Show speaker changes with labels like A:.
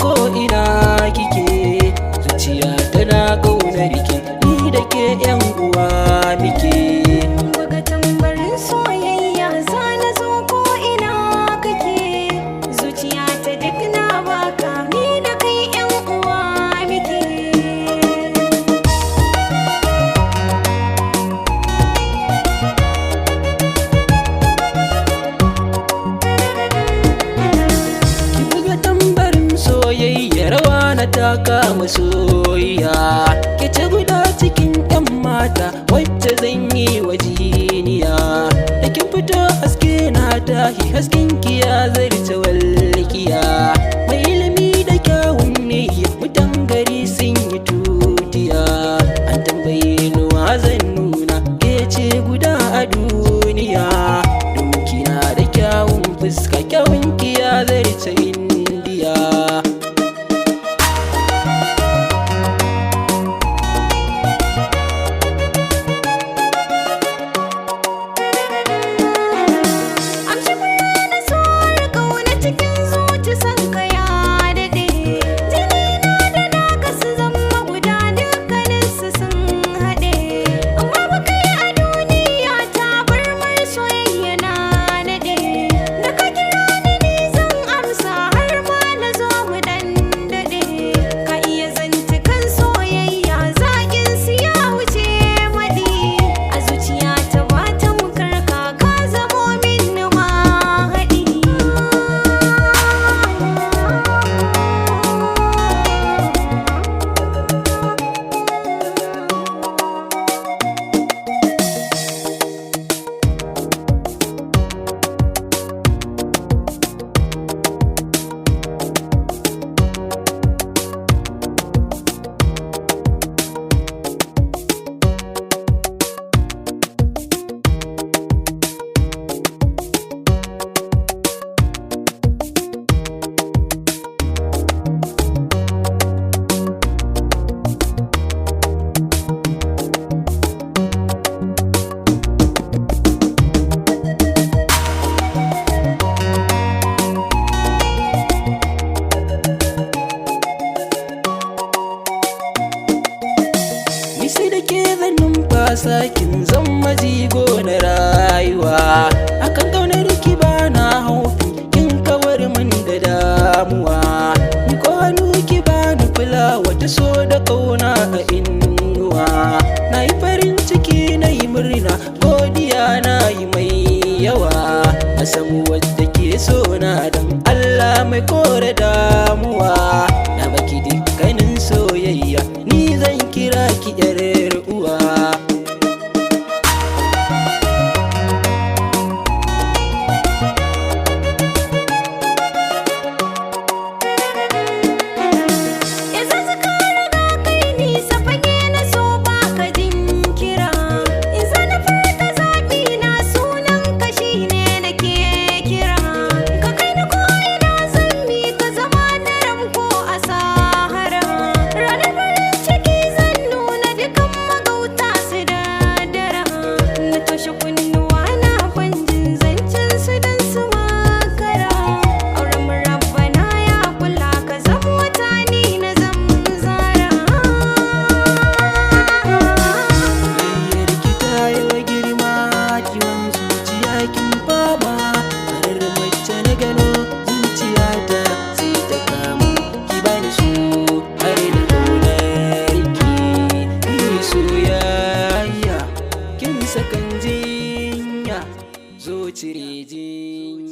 A: ko ina kike, zuciya tana ƙaunar ki, ni da ke yan uwa muke.
B: Buga tambarin soyayya za na zo ko ina kake, zuciya ta duk na baka, ni da kai yan uwa muke.
A: Ki buga tambarin soyayya, rawa na taka masoyiya, ke ce guda cikin 'yan mata wacce zan yi wa jiniya. Da kin fito haske na tahi, hasken ki ya zarce walkiya. Mai ilimi da kyawun niyya, mutan gari sun yi tutiya. An tambaye ni wa zan nuna, ke ce guda a duniya. Don kina da kyawun fuska, kyawun ki ya zarce indiya.
B: Amshi fure na so da ƙauna cikin zuci san ka ya daɗe. Jini na da naka su zama guda, dukkaninsu sun haɗe. Amma ba kai a duniya ta bar mai soyayya na naɗe. Da ka kira ni zan amsa, har ma na zo mu dan daɗe. Ka iya zantukan soyayya, zaƙin su ya wuce maɗi. A zuciya ta ba ta mukarka, ka zamo min mahaɗi. Ni sai da ke zan numfasa, kin zama jigo na rayuwa. Akan ƙaunar ki ba na haufi, kin kawar min da damuwa. Ni ko hannu ki ba ni fulawa, ta so da ƙauna a inuwa. Na yi farin ciki na yi murna, godiya na yi mai yawa. Na san wadda ke so na dan Allah mai kore damuwa. Na baki dukkanin soyayya, ni zan kira ki 'yar uwa. Yanzu suka riga kai nisa, fage na so baka jinkira. In za na furta zaɓi na, sunan ka shine nake kira. Ka kai ni ko ina zan bi ka, zama daram ko a sahara. Ranar farin ciki zan nuna, dukan magauta su daddara. Na toshe kunnuwa na ban jin zancen su dan su makara. Auren mu Rabbana ya kula, ka zama wata ni na zamzara.
A: Soyayyar ki ta yi wa girma, kiwon zuciya kin fama. Farar mace na gano, zuciya ta sai ta kamu. Ki bani so har da ƙaunar ki. Ni soyayya, kin sakan jinya, zo cire jinya.